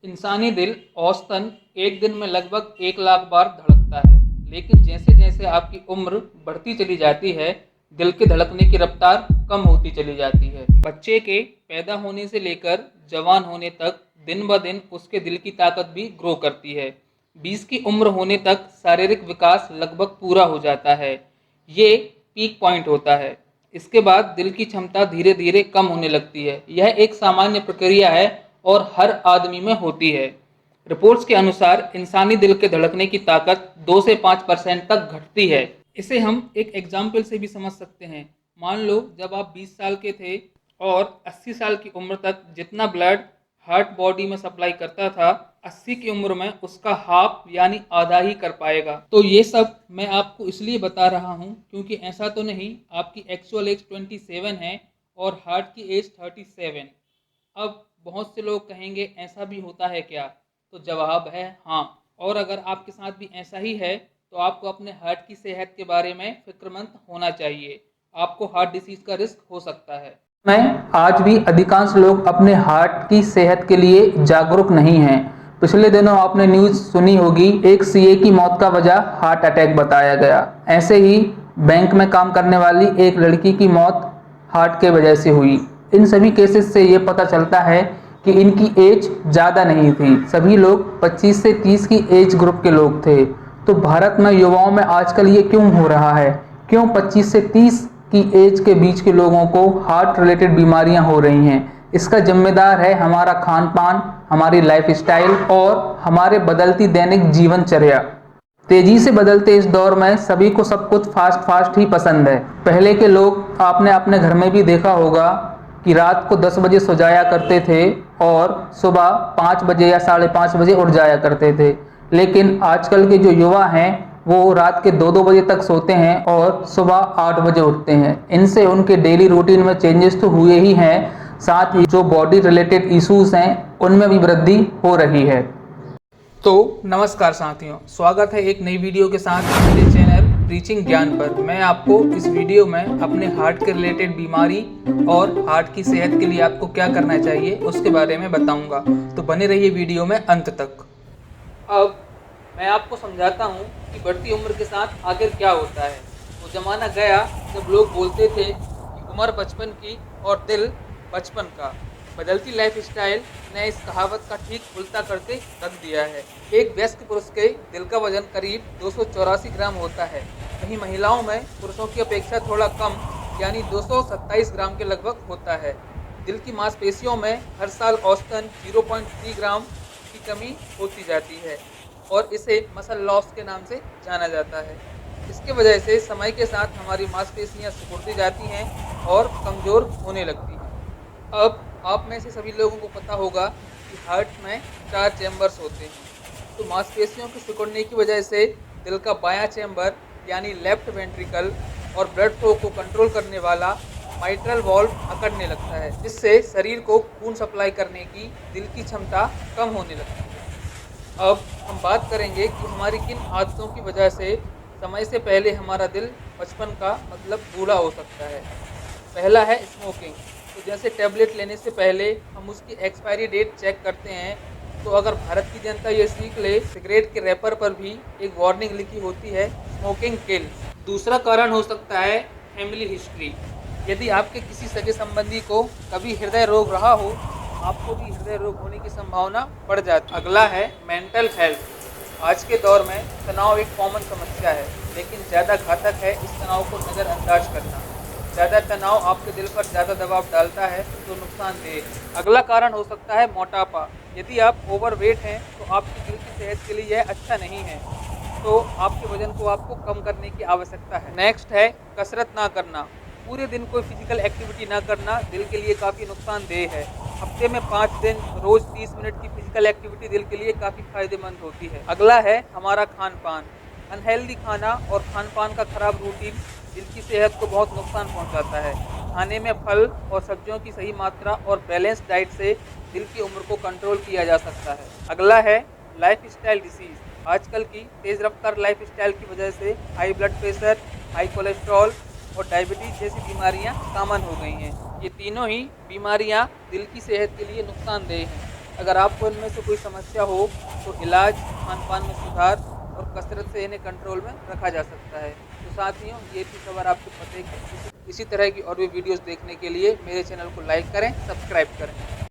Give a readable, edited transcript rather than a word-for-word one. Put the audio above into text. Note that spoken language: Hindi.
इंसानी दिल औसतन एक दिन में लगभग 1 लाख बार धड़कता है, लेकिन जैसे जैसे आपकी उम्र बढ़ती चली जाती है, दिल के धड़कने की रफ्तार कम होती चली जाती है। बच्चे के पैदा होने से लेकर जवान होने तक दिन ब दिन उसके दिल की ताकत भी ग्रो करती है। 20 की उम्र होने तक शारीरिक विकास लगभग पूरा हो जाता है। ये पीक पॉइंट होता है। इसके बाद दिल की क्षमता धीरे धीरे कम होने लगती है। यह एक सामान्य प्रक्रिया है और हर आदमी में होती है। रिपोर्ट्स के अनुसार इंसानी दिल के धड़कने की ताकत 2 से 5% तक घटती है। इसे हम एक एग्जाम्पल से भी समझ सकते हैं। मान लो जब आप 20 साल के थे और 80 साल की उम्र तक जितना ब्लड हार्ट बॉडी में सप्लाई करता था, 80 की उम्र में उसका हाफ यानी आधा ही कर पाएगा। तो ये सब मैं आपको इसलिए बता रहा हूँ क्योंकि ऐसा तो नहीं आपकी एक्चुअल एज 27 है और हार्ट की एज 37। अब बहुत से लोग कहेंगे ऐसा भी होता है क्या? तो जवाब है हाँ। और अगर आपके साथ भी ऐसा ही है तो आपको अपने हार्ट की सेहत के बारे में फिक्रमंद होना चाहिए। आपको हार्ट डिसीज का रिस्क हो सकता है। मैं आज भी अधिकांश लोग अपने हार्ट की सेहत के लिए जागरूक नहीं हैं। पिछले दिनों आपने न्यूज़ सुनी होगी, एक सीए की मौत का वजह हार्ट अटैक बताया गया। ऐसे ही बैंक में काम करने वाली एक लड़की की मौत हार्ट के वजह से हुई। इन सभी केसेस से ये पता चलता है कि इनकी एज ज़्यादा नहीं थी। सभी लोग 25 से 30 की एज ग्रुप के लोग थे। तो भारत में युवाओं में आजकल ये क्यों हो रहा है? क्यों 25 से 30 की एज के बीच के लोगों को हार्ट रिलेटेड बीमारियां हो रही हैं? इसका जिम्मेदार है हमारा खान पान, हमारी लाइफस्टाइल और हमारे बदलती दैनिक जीवनचर्या। तेजी से बदलते इस दौर में सभी को सब कुछ फास्ट फास्ट ही पसंद है। पहले के लोग आपने अपने घर में भी देखा होगा कि रात को 10 बजे सो जाया करते थे और सुबह 5 बजे या 5:30 बजे उठ जाया करते थे। लेकिन आजकल के जो युवा हैं वो रात के 2-2 बजे तक सोते हैं और सुबह 8 बजे उठते हैं। इनसे उनके डेली रूटीन में चेंजेस तो हुए ही हैं, साथ ही जो बॉडी रिलेटेड इश्यूज हैं उनमें भी वृद्धि हो रही है। तो नमस्कार साथियों, स्वागत है एक नई वीडियो के साथ मेरे चैनल प्रीचिंग ज्ञान पर। मैं आपको इस वीडियो में अपने हार्ट के रिलेटेड बीमारी और हार्ट की सेहत के लिए आपको क्या करना चाहिए उसके बारे में बताऊंगा। तो बने रहिए वीडियो में अंत तक। अब मैं आपको समझाता हूँ कि बढ़ती उम्र के साथ आखिर क्या होता है। वो ज़माना गया जब लोग बोलते थे कि उम्र बचपन की और दिल बचपन का। बदलती लाइफस्टाइल ने इस कहावत का ठीक उल्टा करके रख दिया है। एक वयस्क पुरुष के दिल का वजन करीब 284 ग्राम होता है। वहीं महिलाओं में पुरुषों की अपेक्षा थोड़ा कम यानी 227 ग्राम के लगभग होता है। दिल की मांसपेशियों में हर साल औसतन 0.3 ग्राम की कमी होती जाती है और इसे मसल लॉस के नाम से जाना जाता है। इसके वजह से समय के साथ हमारी मांसपेशियां सिकुड़ती जाती हैं और कमज़ोर होने लगती हैं। अब आप में से सभी लोगों को पता होगा कि हार्ट में 4 चैम्बर्स होते हैं। तो मांसपेशियों के सिकुड़ने की वजह से दिल का बायां चैम्बर यानी लेफ्ट वेंट्रिकल और ब्लड फ्लो को कंट्रोल करने वाला माइट्रल वॉल्व अकड़ने लगता है, जिससे शरीर को खून सप्लाई करने की दिल की क्षमता कम होने लगती है। अब हम बात करेंगे कि हमारी किन आदतों की वजह से समय से पहले हमारा दिल बचपन का मतलब बूढ़ा हो सकता है। पहला है स्मोकिंग। तो जैसे टैबलेट लेने से पहले हम उसकी एक्सपायरी डेट चेक करते हैं, तो अगर भारत की जनता ये सीख ले, सिगरेट के रैपर पर भी एक वार्निंग लिखी होती है, स्मोकिंग किल्स। दूसरा कारण हो सकता है फैमिली हिस्ट्री। यदि आपके किसी सगे संबंधी को कभी हृदय रोग रहा हो, आपको भी हृदय रोग होने की संभावना बढ़ जाती है। अगला है मेंटल हेल्थ। आज के दौर में तनाव एक कॉमन समस्या है, लेकिन ज़्यादा घातक है इस तनाव को नज़रअंदाज करना। ज़्यादा तनाव आपके दिल पर ज़्यादा दबाव डालता है तो नुकसानदेह है। अगला कारण हो सकता है मोटापा। यदि आप ओवरवेट हैं तो आपकी दिल की सेहत के लिए यह अच्छा नहीं है, तो आपके वजन को आपको कम करने की आवश्यकता है। नेक्स्ट है कसरत ना करना। पूरे दिन कोई फिजिकल एक्टिविटी ना करना दिल के लिए काफ़ी नुकसानदेह है। हफ्ते में 5 दिन रोज़ 30 मिनट की फिजिकल एक्टिविटी दिल के लिए काफ़ी फायदेमंद होती है। अगला है हमारा खान पान। अनहेल्दी खाना और खान पान का खराब रूटीन दिल की सेहत को बहुत नुकसान पहुंचाता है। खाने में फल और सब्जियों की सही मात्रा और बैलेंस डाइट से दिल की उम्र को कंट्रोल किया जा सकता है। अगला है लाइफस्टाइल डिसीज़। आजकल की तेज़ रफ्तार लाइफस्टाइल की वजह से high blood pressure, high cholesterol और डायबिटीज़ जैसी बीमारियां कॉमन हो गई हैं। ये तीनों ही बीमारियां दिल की सेहत के लिए नुकसानदेह हैं। अगर आपको इनमें से कोई समस्या हो तो इलाज, खान-पान में सुधार और कसरत से इन्हें कंट्रोल में रखा जा सकता है। तो साथियों, ये थी खबर आपके पते की। इसी तरह की और भी वीडियोज़ देखने के लिए मेरे चैनल को लाइक करें, सब्सक्राइब करें।